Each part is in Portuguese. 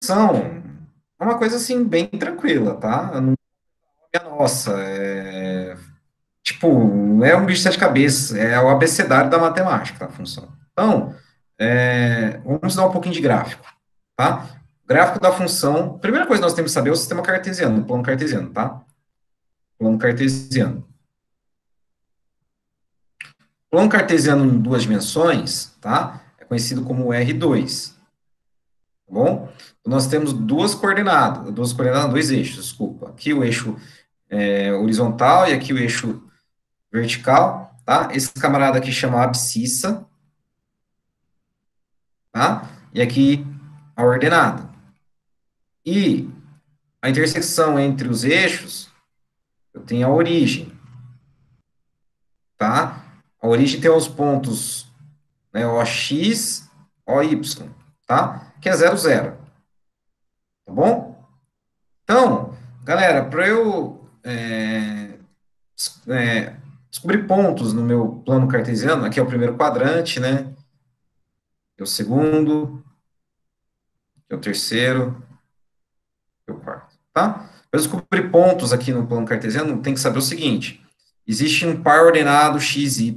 intersecção é uma coisa assim bem tranquila, tá? Não é nossa, tipo, não é um bicho de sete cabeças, é o abecedário da matemática, a função. Então, vamos dar um pouquinho de gráfico, tá? Gráfico da função, primeira coisa que nós temos que saber é o sistema cartesiano, o plano cartesiano, tá? Plano cartesiano. Plano cartesiano em duas dimensões, tá? É conhecido como R2, tá bom? Nós temos duas coordenadas, dois eixos, desculpa. Aqui o eixo horizontal e aqui o eixo vertical, tá? Esse camarada aqui chama abscissa, tá? E aqui a ordenada. E a intersecção entre os eixos, eu tenho a origem, tá? A origem tem os pontos, né, OX, OY, tá? Que é zero, zero, tá bom? Então, galera, para eu descobrir pontos no meu plano cartesiano, aqui é o primeiro quadrante, né? É o segundo, é o terceiro, é o quarto, tá? Para descobrir pontos aqui no plano cartesiano, tem que saber o seguinte: existe um par ordenado x, y,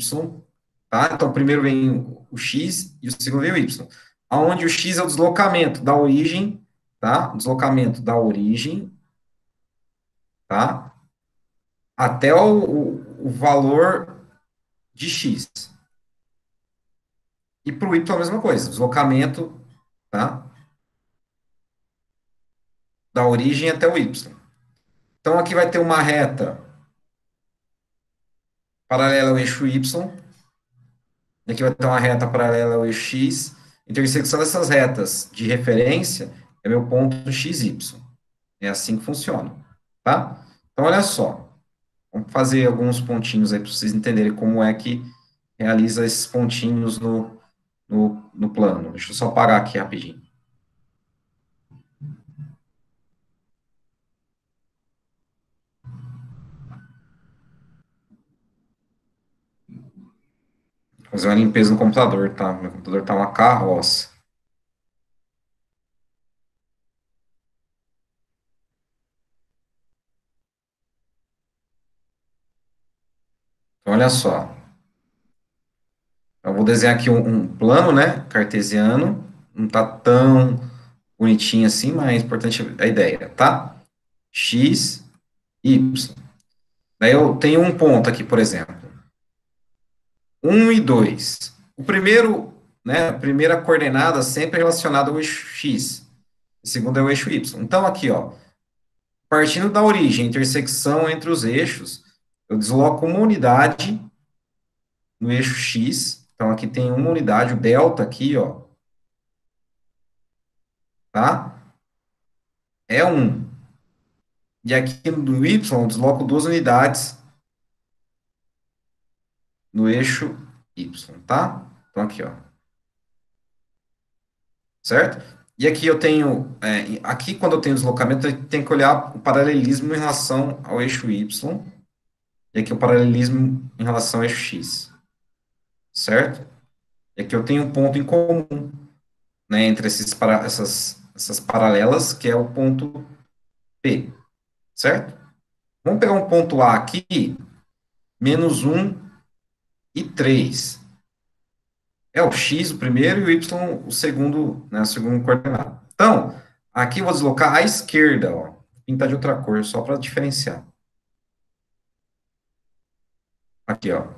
tá? Então, primeiro vem o x e o segundo vem o y. Onde o x é o deslocamento da origem, tá? O deslocamento da origem, tá? Até o valor de x. E para o y a mesma coisa, deslocamento, tá? Da origem até o y. Então, aqui vai ter uma reta paralela ao eixo y, aqui vai ter uma reta paralela ao eixo x, intersecção dessas retas de referência é meu ponto xy. É assim que funciona, tá? Então, olha só, vamos fazer alguns pontinhos aí para vocês entenderem como é que realiza esses pontinhos no plano. Deixa eu só apagar aqui rapidinho. Vou fazer uma limpeza no computador, tá? Meu computador tá uma carroça. Então, olha só. Eu vou desenhar aqui um plano, né? Cartesiano. Não tá tão bonitinho assim, mas é importante a ideia, tá? X, Y. Daí eu tenho um ponto aqui, por exemplo. Um e 2. O primeiro, né? A primeira coordenada sempre é relacionada ao eixo X. A segunda é o eixo Y. Então, aqui, ó. Partindo da origem, intersecção entre os eixos, eu desloco uma unidade no eixo X. Então, aqui tem uma unidade, o delta aqui, ó. Tá? É um. E aqui no Y, eu desloco duas unidades no eixo Y, tá? Então, aqui, ó. Certo? E aqui eu tenho, aqui quando eu tenho deslocamento, eu tenho que olhar o paralelismo em relação ao eixo Y, e aqui o paralelismo em relação ao eixo X, certo? E aqui eu tenho um ponto em comum, né, entre essas paralelas, que é o ponto P, certo? Vamos pegar um ponto A aqui, menos um e 3. É o x o primeiro e o y o segundo, né, o segundo coordenado. Então, aqui eu vou deslocar à esquerda, ó. Pintar de outra cor, só para diferenciar. Aqui, ó.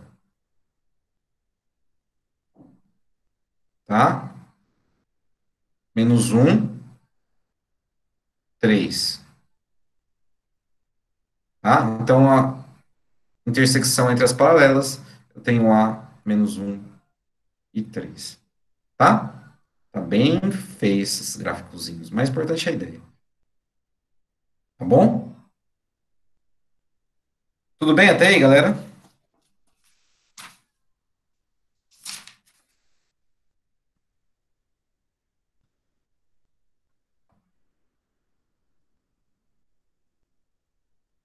Tá? Menos um 3. Tá? Então, a intersecção entre as paralelas, eu tenho A, menos um e 3. Tá? Tá bem feio esses gráficozinhos. Mais importante é a ideia. Tá bom? Tudo bem até aí, galera?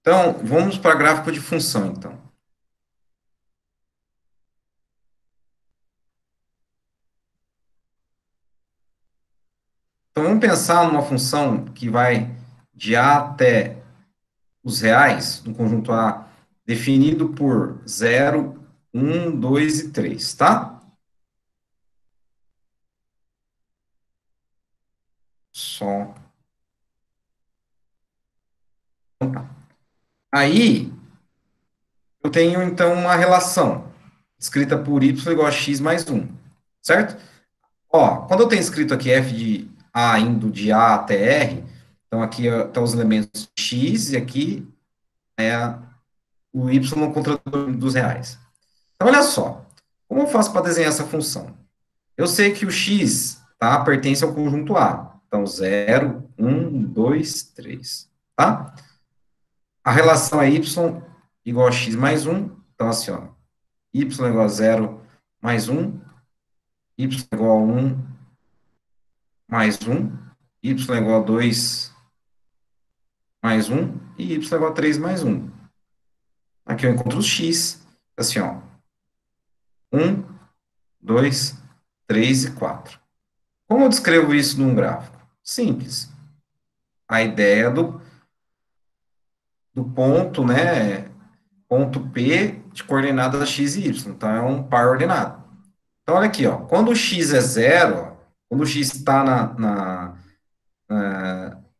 Então, vamos para gráfico de função, então. Então, vamos Vamos pensar numa função que vai de A até os reais, no conjunto A, definido por 0, 1, 2 e 3, tá? Só. Aí, eu tenho, então, uma relação escrita por y igual a x mais um, certo? Ó, quando eu tenho escrito aqui f de A indo de A até R, então aqui estão os elementos x e aqui é o y no contrator dos reais. Então, olha só, como eu faço para desenhar essa função? Eu sei que o x, tá, pertence ao conjunto A. Então, 0, 1, 2, 3, tá? A relação é y igual a x mais um. Então, assim, ó, y igual a 0 mais um, y igual a 1 mais um, y igual a 2 mais um e y igual a 3 mais um. Aqui eu encontro os x, assim, ó, 1, 2, 3 e 4. Como eu descrevo isso num gráfico? Simples. A ideia do ponto, né, ponto P de coordenadas x e y. Então, é um par ordenado. Então, olha aqui, ó, quando o x é zero, ó, quando o x está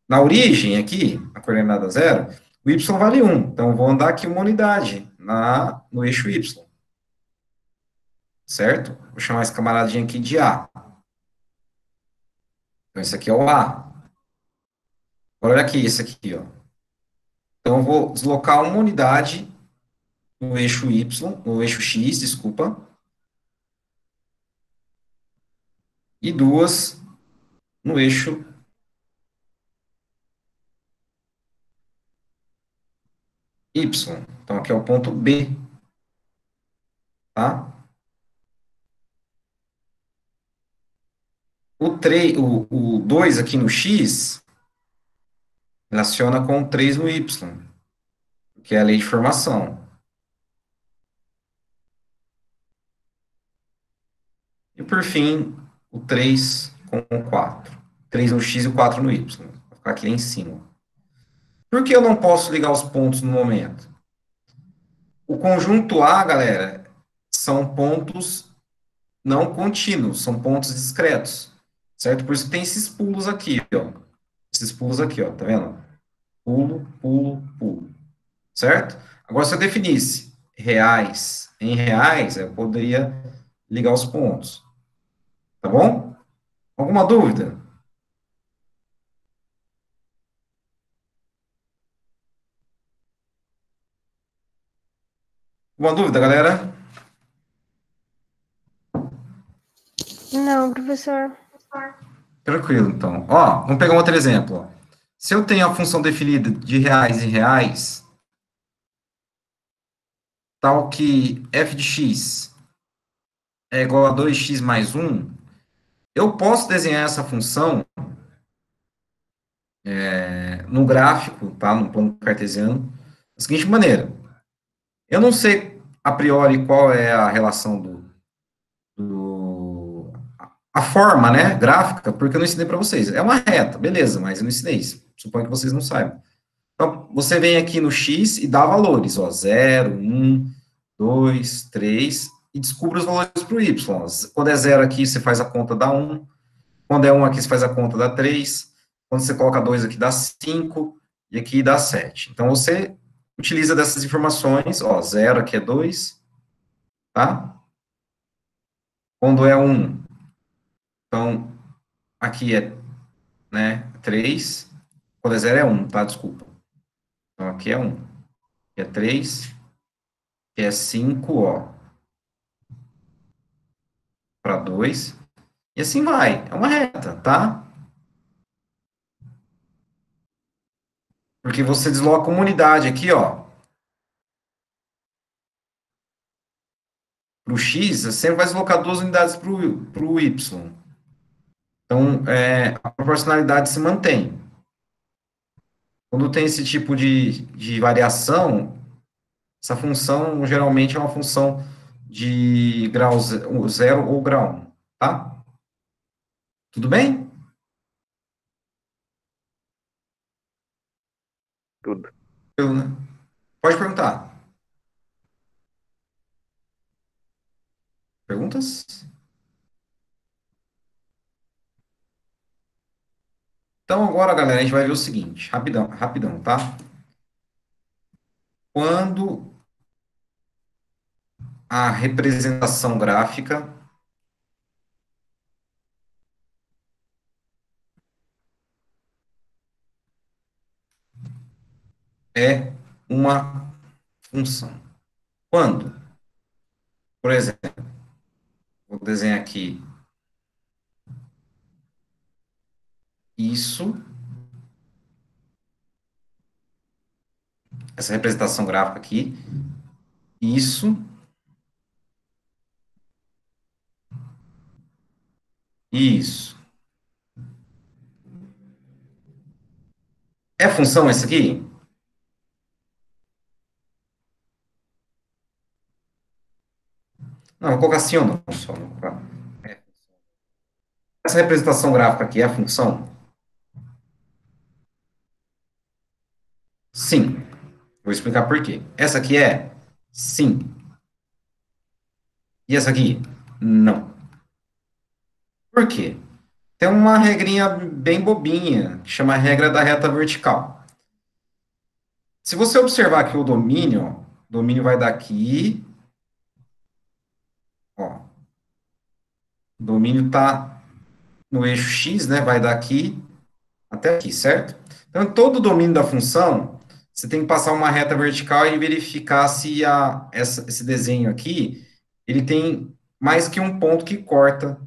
na origem aqui, a coordenada zero, o y vale 1. Então, eu vou andar aqui uma unidade no eixo y, certo? Vou chamar esse camaradinho aqui de A. Então, esse aqui é o A. Olha aqui, esse aqui, ó. Então, eu vou deslocar uma unidade no eixo y, no eixo x, desculpa, e duas no eixo y. Então, aqui é o ponto B, tá? O 2 aqui no x relaciona com o 3 no y, que é a lei de formação. E, por fim, o 3 com o 4. 3 no x e o 4 no y. Vou ficar aqui em cima. Por que eu não posso ligar os pontos no momento? O conjunto A, galera, são pontos não contínuos, são pontos discretos, certo? Por isso que tem esses pulos aqui, ó. Esses pulos aqui, ó, tá vendo? Pulo, pulo, pulo, certo? Agora, se eu definisse reais em reais, eu poderia ligar os pontos, tá bom? Alguma dúvida? Alguma dúvida, galera? Não, professor. Tranquilo, então. Ó, vamos pegar um outro exemplo. Ó. Se eu tenho a função definida de reais em reais, tal que f de x é igual a 2x mais um, eu posso desenhar essa função no gráfico, tá? No plano cartesiano, da seguinte maneira. Eu não sei a priori qual é a relação a forma, né, gráfica, porque eu não ensinei para vocês. É uma reta, beleza, mas eu não ensinei isso. Suponho que vocês não saibam. Então, você vem aqui no X e dá valores, ó, 0, 1, 2, 3, e descubra os valores para o Y. Quando é 0 aqui, você faz a conta da 1. Quando é 1 aqui, você faz a conta da 3. Quando você coloca 2 aqui, dá 5. E aqui dá 7. Então, você utiliza dessas informações, ó, 0 aqui é 2, tá? Quando é 1, então, aqui é, né, 3. Quando é 0 é 1, tá? Desculpa. Então, aqui é 1. Aqui é 3. Aqui é 5, ó, para 2. E assim vai. É uma reta, tá? Porque você desloca uma unidade aqui, ó, para o x, você sempre vai deslocar duas unidades para o y. Então, a proporcionalidade se mantém. Quando tem esse tipo de variação, essa função geralmente é uma função de grau 0 ou grau 1, tá? Tudo bem? tudo. Eu, né? Pode perguntar. Perguntas? Então, agora, galera, a gente vai ver o seguinte, rapidão, rapidão, tá? Quando a representação gráfica é uma função. Quando, por exemplo, vou desenhar aqui isso, essa representação gráfica aqui, isso, e isso. É função essa aqui? Não, vou colocar sim ou não, só. Vou colocar. Essa representação gráfica aqui é a função? Sim. Vou explicar por quê. Essa aqui é? Sim. E essa aqui? Não. Por quê? Tem uma regrinha bem bobinha, que chama a regra da reta vertical. Se você observar aqui o domínio, ó, o domínio vai daqui, ó, o domínio está no eixo x, né, vai daqui até aqui, certo? Então, todo o domínio da função, você tem que passar uma reta vertical e verificar se esse desenho aqui, ele tem mais que um ponto que corta,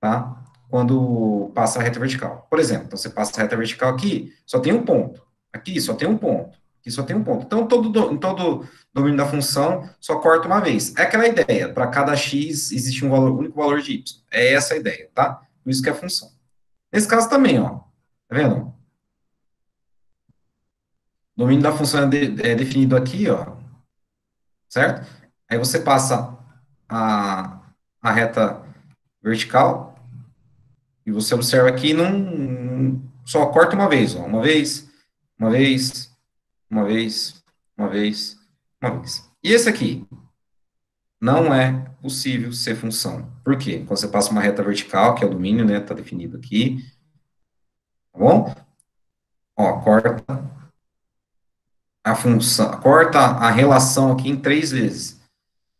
tá? Quando passa a reta vertical. Por exemplo, então você passa a reta vertical aqui, só tem um ponto. Aqui só tem um ponto. Aqui só tem um ponto. Então, todo domínio da função só corta uma vez. É aquela ideia. Para cada x existe um único valor de y. É essa a ideia, tá? Por isso que é função. Nesse caso também, ó. Tá vendo? O domínio da função é definido aqui, ó. Certo? Aí você passa a, a reta vertical e você observa aqui, não só corta uma vez, ó, uma vez, uma vez, uma vez, uma vez. E esse aqui não é possível ser função. Por quê? Quando você passa uma reta vertical, que é o domínio, né, tá definido aqui, tá bom? Ó, corta a função, corta a relação aqui em 3 vezes,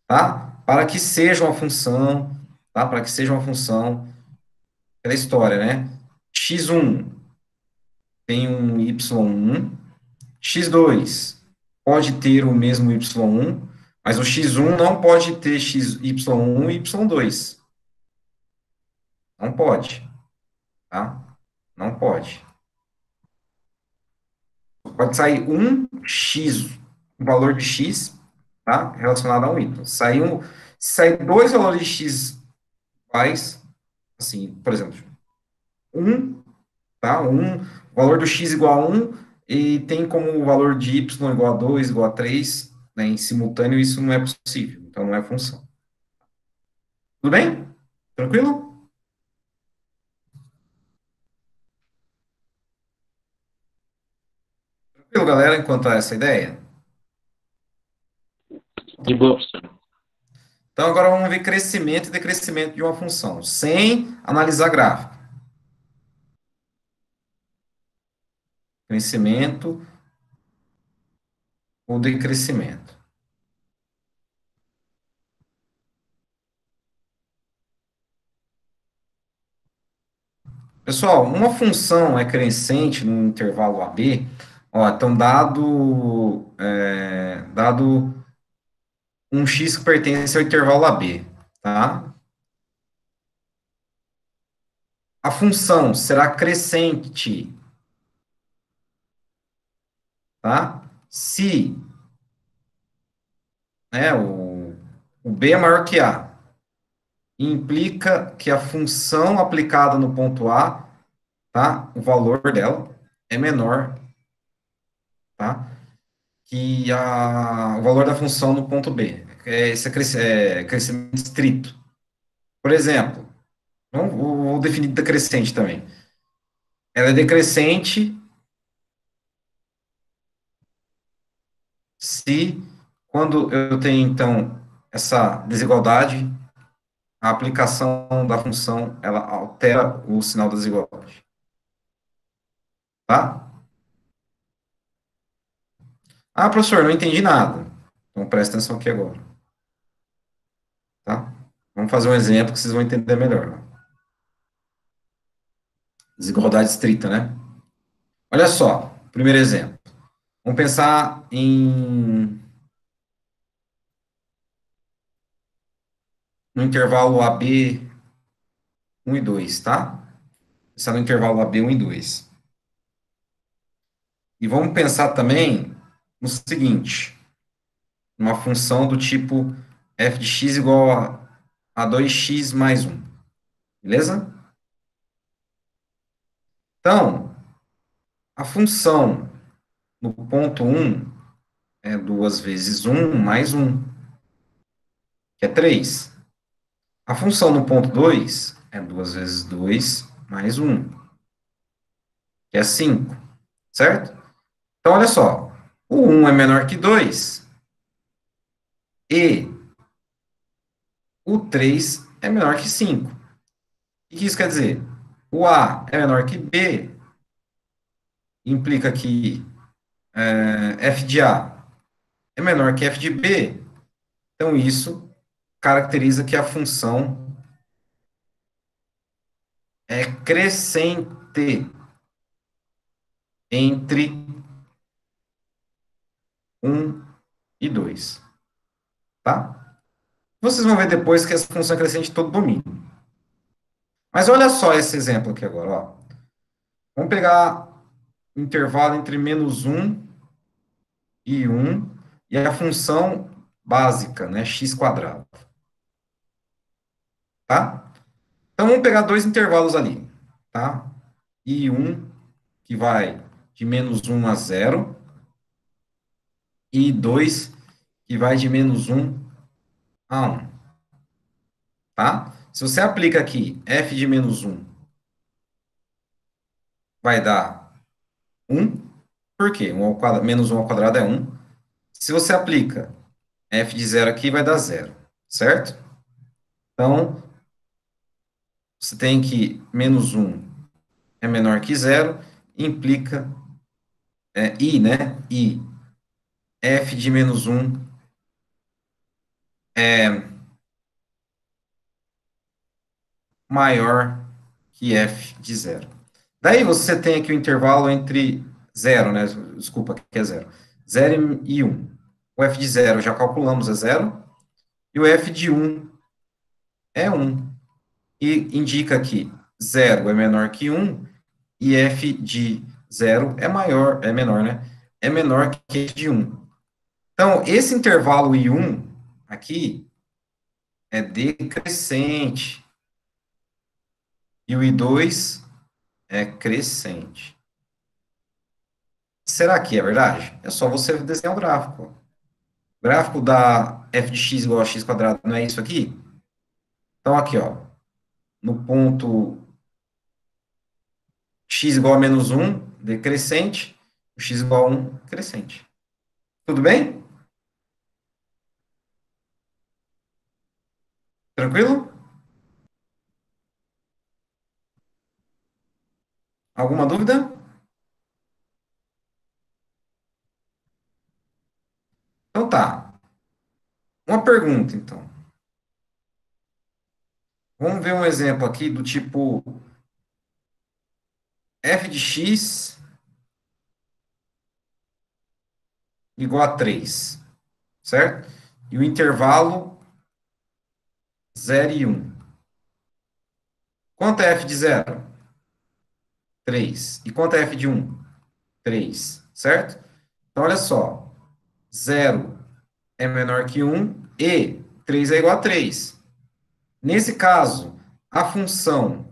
tá? Para que seja uma função, tá? Para que seja uma função, aquela história, né? x1 tem um y1, x2 pode ter o mesmo y1, mas o x1 não pode ter xy1 e y2. Não pode, tá? Não pode. Pode sair um x, um valor de x, tá? Relacionado a um y. Se sair dois valores de x iguais, assim, por exemplo, um, tá? O valor do x igual a 1 e tem como o valor de y igual a 2, igual a 3, né, em simultâneo, isso não é possível, então não é função. Tudo bem? Tranquilo? Tranquilo, galera, enquanto a essa ideia? De boa, professor. Então, agora vamos ver crescimento e decrescimento de uma função, sem analisar gráfico. Crescimento ou decrescimento. Pessoal, uma função é crescente no intervalo AB, ó, então dado um x que pertence ao intervalo AB, tá? A função será crescente, tá? Se, né, o B é maior que A, implica que a função aplicada no ponto A, tá? O valor dela é menor, tá? Que o valor da função no ponto B. Esse é crescimento estrito. Por exemplo, vou definir decrescente também. Ela é decrescente se, quando eu tenho, então, essa desigualdade, a aplicação da função, ela altera o sinal da desigualdade, tá? Ah, professor, não entendi nada. Então, presta atenção aqui agora, tá? Vamos fazer um exemplo que vocês vão entender melhor. Desigualdade estrita, né? Olha só, primeiro exemplo. Vamos pensar no intervalo AB 1 e 2, tá? Pensar no intervalo AB 1 e 2. E vamos pensar também no seguinte, uma função do tipo f de x igual a 2x mais 1, beleza? Então, a função no ponto 1 é 2 vezes 1 mais 1, que é 3. A função no ponto 2 é 2 vezes 2 mais 1, que é 5, certo? Então, olha só, o 1 é menor que 2 e o 3 é menor que 5. O que isso quer dizer? O A é menor que B, implica que f de A é menor que f de B, então isso caracteriza que a função é crescente entre 1 e 2, tá? Vocês vão ver depois que essa função é crescente em todo domínio. Mas olha só esse exemplo aqui agora, ó. Vamos pegar o intervalo entre -1 e 1 e a função básica, né, x quadrado, tá? Então vamos pegar dois intervalos ali, tá? E um que vai de -1 a 0 e 2 que vai de -1 a 1, tá? Se você aplica aqui f de -1 vai dar 1, por quê? 1 ao quadrado, -1 ao quadrado é 1. Se você aplica f de 0 aqui, vai dar 0, certo? Então, você tem que -1 é menor que 0, implica, i, né? I, f de -1 é maior que f de 0. Daí você tem aqui o intervalo entre 0, né? Desculpa, que é 0. 0 e 1. O f de 0 já calculamos é 0. E o f de 1 é 1. E indica que 0 é menor que 1 e f de 0 é maior, é menor, né? É menor que f de 1. Então, esse intervalo I1 aqui é decrescente. E o I2 é crescente. Será que é verdade? É só você desenhar o gráfico. O gráfico da f de x igual a x quadrado não é isso aqui? Então, aqui, ó, no ponto x igual a -1, decrescente, o x igual a 1, crescente. Tudo bem? Tranquilo? Alguma dúvida? Então tá. Uma pergunta, então. Vamos ver um exemplo aqui do tipo f de x igual a 3, certo? E o intervalo 0 e 1. Quanto é f de 0? 3. E quanto é f de 1? 3, certo? Então, olha só. 0 é menor que 1 e 3 é igual a 3. Nesse caso, a função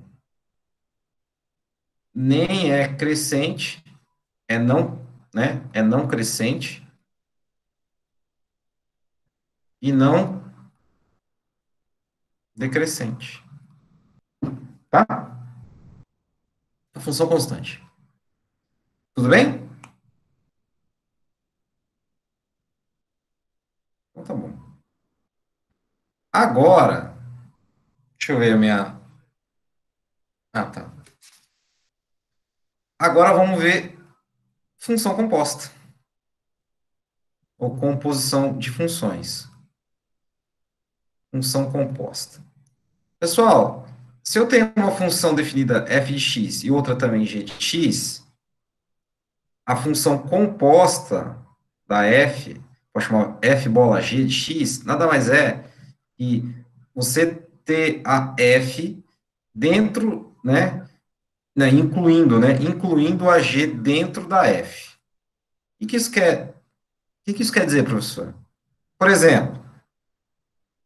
nem é crescente, é não, né? É não crescente e não decrescente, tá? A função constante. Tudo bem? Agora, deixa eu ver a minha... Ah, tá. Agora vamos ver função composta, ou composição de funções. Função composta. Pessoal, se eu tenho uma função definida f de x e outra também g de x, a função composta da f, pode chamar f bola g de x, nada mais é que você ter a f dentro, incluindo a g dentro da f. O que isso quer dizer, professor? Por exemplo,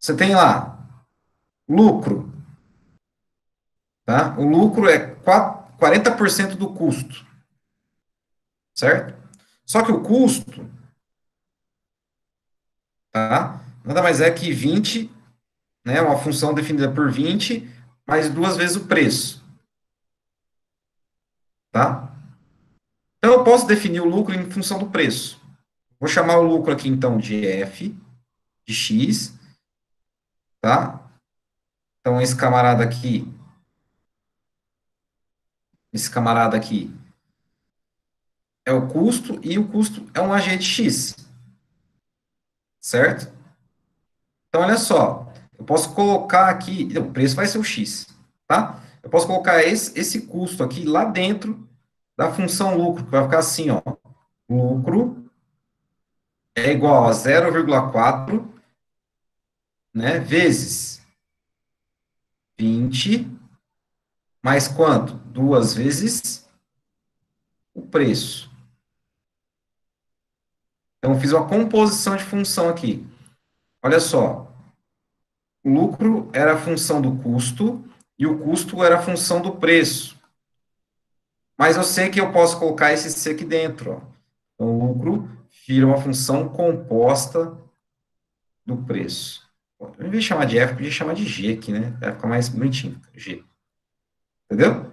você tem lá lucro, tá? O lucro é 40% do custo, certo? Só que o custo, tá? Nada mais é que 20, né? Uma função definida por 20 mais duas vezes o preço, tá? Então, eu posso definir o lucro em função do preço. Vou chamar o lucro aqui, então, de f, de x, tá? Então, esse camarada aqui é o custo, e o custo é um AG de x, certo? Então, olha só, eu posso colocar aqui, o preço vai ser o x, tá? Eu posso colocar esse custo aqui lá dentro da função lucro, que vai ficar assim, ó, lucro é igual a 0,4, né, vezes 20, mais quanto? Duas vezes o preço. Então, eu fiz uma composição de função aqui. Olha só, o lucro era a função do custo e o custo era a função do preço. Mas eu sei que eu posso colocar esse C aqui dentro, ó. Então, o lucro vira uma função composta do preço. Ao invés de chamar de F, podia chamar de G aqui, né? Vai ficar mais bonitinho. G. Entendeu?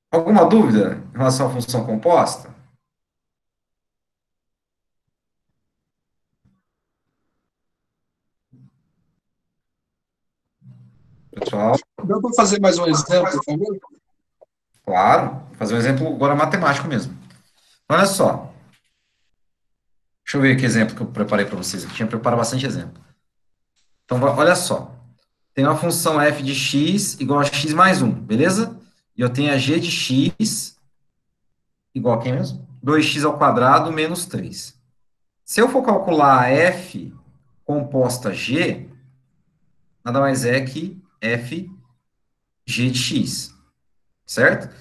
Alguma dúvida em relação à função composta? Pessoal, Dá para fazer mais um exemplo, por favor? claro. Vou fazer um exemplo agora matemático mesmo. Olha só. Deixa eu ver que exemplo que eu preparei para vocês. Eu tinha preparado bastante exemplo. Então, olha só. Tem uma função f de x igual a x mais um, beleza? E eu tenho a g de x igual a quem mesmo? 2x ao quadrado menos 3. Se eu for calcular a f composta g, nada mais é que f g de x, certo?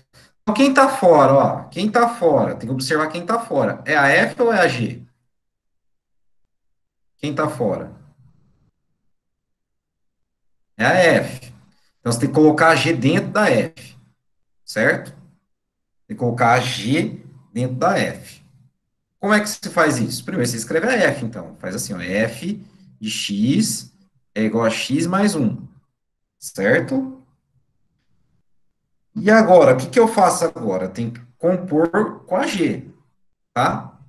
Então, quem está fora, ó, quem está fora, tem que observar quem está fora. É a f ou é a g? Quem está fora? É a f. Então, você tem que colocar a g dentro da f, certo? Tem que colocar a g dentro da f. Como é que se faz isso? Primeiro, você escreve a f, então. Faz assim, ó, f de x é igual a x mais um, certo? E agora, o que eu faço agora? Tem que compor com a g, tá?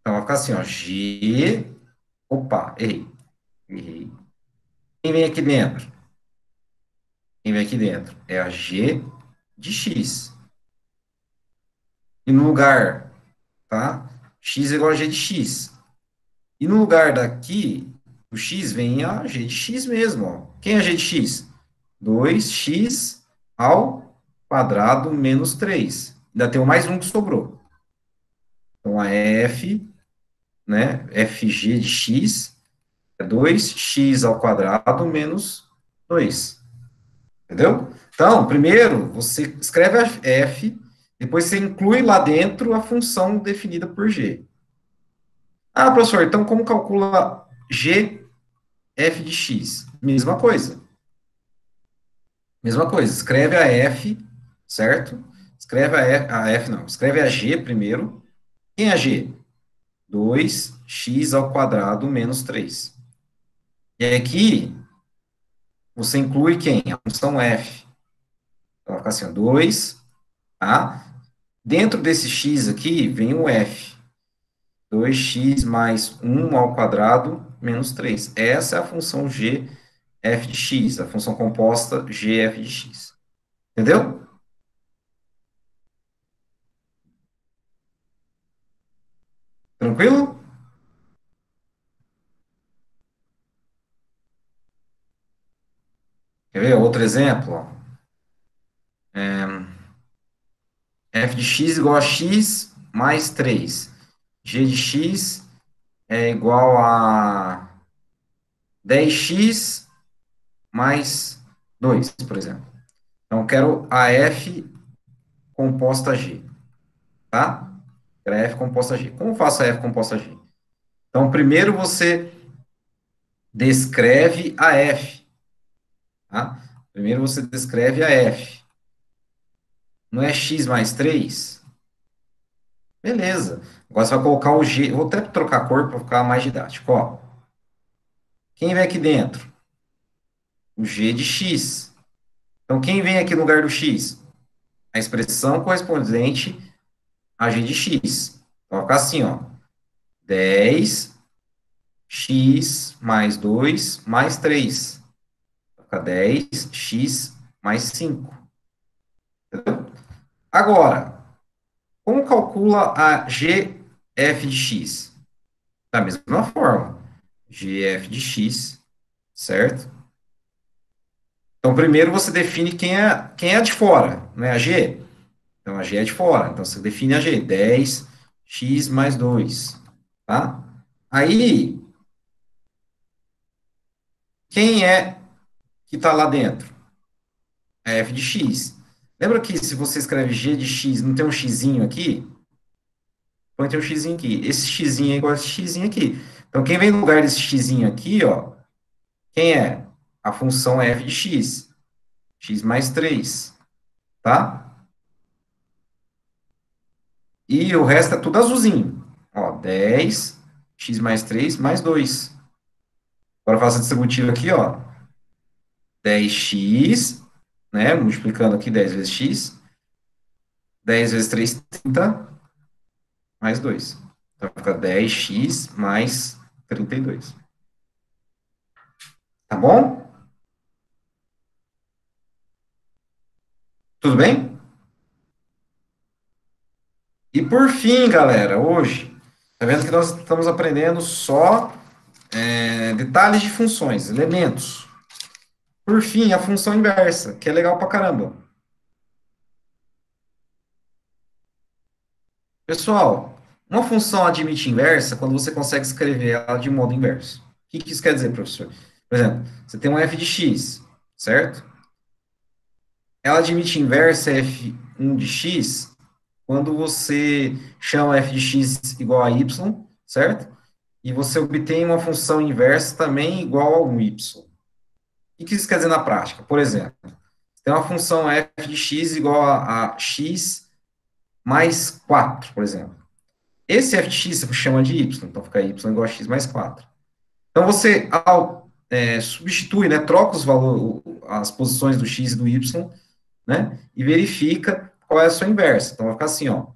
Então, vai ficar assim, ó, g... Opa, errei. Quem vem aqui dentro? Quem vem aqui dentro? É a g de x. E no lugar, tá? X é igual a g de x. E no lugar daqui, o x vem a g de x mesmo, ó. Quem é a g de x? 2x ao quadrado menos 3. Ainda tem o mais um que sobrou. Então, a f, né, fg de x é 2x ao quadrado menos 2. Entendeu? Então, primeiro, você escreve a f, depois você inclui lá dentro a função definida por g. Ah, professor, então como calcula g f de x? Mesma coisa. Mesma coisa, escreve a f, certo? Escreve a f não, escreve a g primeiro. Quem é a g? 2x ao quadrado menos 3. E aqui, você inclui quem? A função f. Então, vai ficar assim, ó, 2, tá? Dentro desse x aqui, vem o f. 2x mais 1 ao quadrado menos 3. Essa é a função g f de x, a função composta g f de x. Entendeu? Tranquilo? Quer ver outro exemplo? Ó. F de x igual a x mais 3. G de x é igual a 10x mais 2, por exemplo. Então, eu quero a f composta g, tá? Quero a f composta g. Como eu faço a f composta g? Então, primeiro você descreve a f, tá? Primeiro você descreve a f. Não é x mais 3? Beleza. Agora você vai colocar o g. Vou até trocar a cor para ficar mais didático. Ó. Quem vem aqui dentro? O g de x. Então, quem vem aqui no lugar do x? A expressão correspondente a g de x. Então, vai ficar assim, ó. 10x mais 2 mais 3. Vai ficar 10x mais 5. Agora, como calcula a gf de x? Da mesma forma. Gf de x, certo? Então, primeiro você define quem é de fora, né? A g. Então, a g é de fora. Então, você define a g. 10x mais 2, tá? Aí, quem é que está lá dentro? A f de x. Lembra que se você escreve g de x, não tem um xzinho aqui? Põe tem um xzinho aqui. Esse xzinho é igual a esse xzinho aqui. Então, quem vem no lugar desse xzinho aqui, ó, quem é? A função f de x. X mais 3, tá? E o resto é tudo azulzinho. Ó, 10, x mais 3, mais 2. Agora faça a distributiva aqui, ó. 10x, né? Multiplicando aqui 10 vezes x. 10 vezes 3, 30, mais 2. Então fica 10x mais 32. Tá bom? Tudo bem? E por fim, galera, hoje, tá vendo que nós estamos aprendendo só detalhes de funções, elementos. Por fim, a função inversa, que é legal pra caramba. Pessoal, uma função admite inversa quando você consegue escrever ela de modo inverso. O que isso quer dizer, professor? Por exemplo, você tem um f de x, certo? Ela admite inversa f1 de x quando você chama f de x igual a y, certo? E você obtém uma função inversa também igual a um y. O que isso quer dizer na prática? Por exemplo, tem uma função f de x igual a x mais 4, por exemplo. Esse f de x você chama de y, então fica y igual a x mais 4. Então você, substitui, né, troca os valores, as posições do x e do y, né, e verifica qual é a sua inversa. Então vai ficar assim, ó,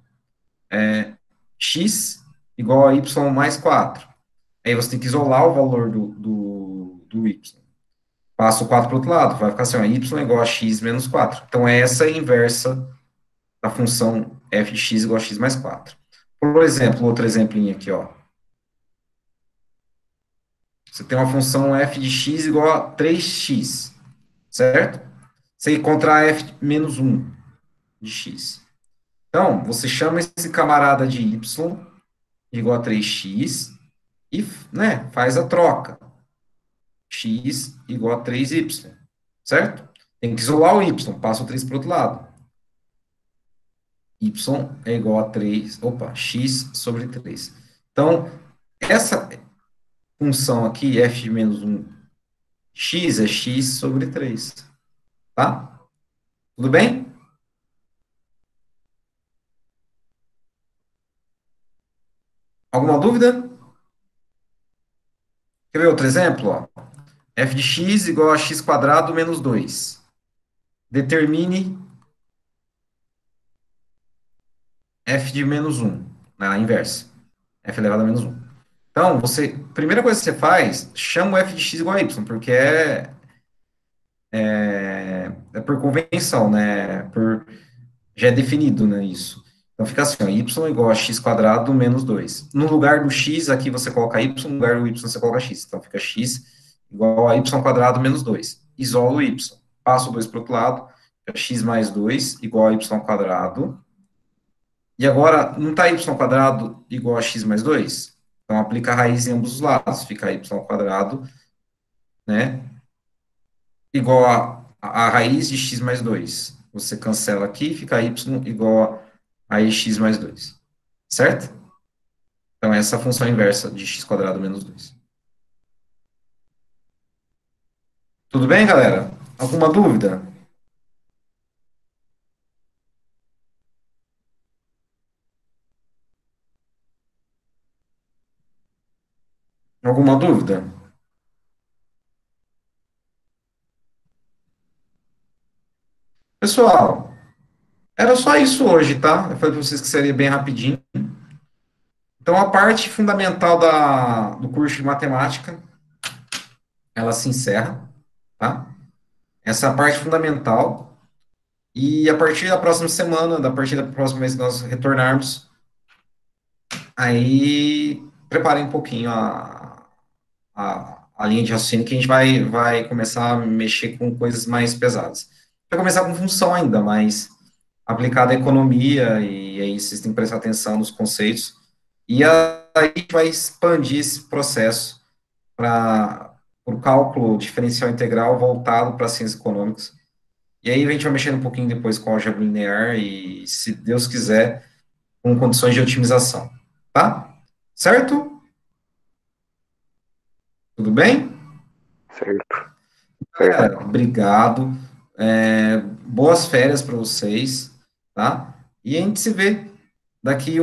x igual a y mais 4. Aí você tem que isolar o valor do y. Passa o 4 para o outro lado, vai ficar assim, ó, y igual a x menos 4. Então essa é a inversa da função f de x igual a x mais 4. Por exemplo, outro exemplinho aqui, ó. Você tem uma função f de x igual a 3x, certo? Você encontra f menos 1 de x. Então, você chama esse camarada de y igual a 3x e, né, faz a troca. X igual a 3y, certo? Tem que isolar o y, passa o 3 para o outro lado. Y é igual a 3, opa, x sobre 3. Então, essa função aqui, f menos 1, x é x sobre 3, tá? Tudo bem? Alguma dúvida? Quer ver outro exemplo? Ó? F de x igual a x quadrado menos 2. Determine f de menos 1, na inversa. f elevado a menos 1. Então, primeira coisa que você faz, chama o f de x igual a y, porque é por convenção, né? Já é definido, né, isso. Então, fica assim, ó, y igual a x quadrado menos 2. No lugar do x, aqui você coloca y, no lugar do y você coloca x. Então, fica x igual a y quadrado menos 2. Isolo o y. Passo o 2 para o outro lado, fica x mais 2 igual a y quadrado. E agora, não está y quadrado igual a x mais 2? Então, aplica a raiz em ambos os lados. Fica y quadrado, né, igual a raiz de x mais 2. Você cancela aqui, fica y igual a x mais 2. Certo? Então, essa é a função inversa de x quadrado menos 2. Tudo bem, galera? Alguma dúvida? Alguma dúvida? Pessoal, era só isso hoje, tá? Eu falei para vocês que seria bem rapidinho. Então, a parte fundamental do curso de matemática, ela se encerra, tá? Essa é a parte fundamental. E a partir da próxima semana, a partir da próxima vez que nós retornarmos, aí preparem um pouquinho a linha de raciocínio que a gente vai começar a mexer com coisas mais pesadas. Vai começar com função ainda, mas aplicada à economia, e aí vocês têm que prestar atenção nos conceitos. E aí a gente vai expandir esse processo para o cálculo diferencial integral voltado para ciências econômicas. E aí a gente vai mexendo um pouquinho depois com álgebra linear e, se Deus quiser, com condições de otimização. Tá? Certo? Tudo bem? Certo. Galera, obrigado. Boas férias para vocês, tá? E a gente se vê daqui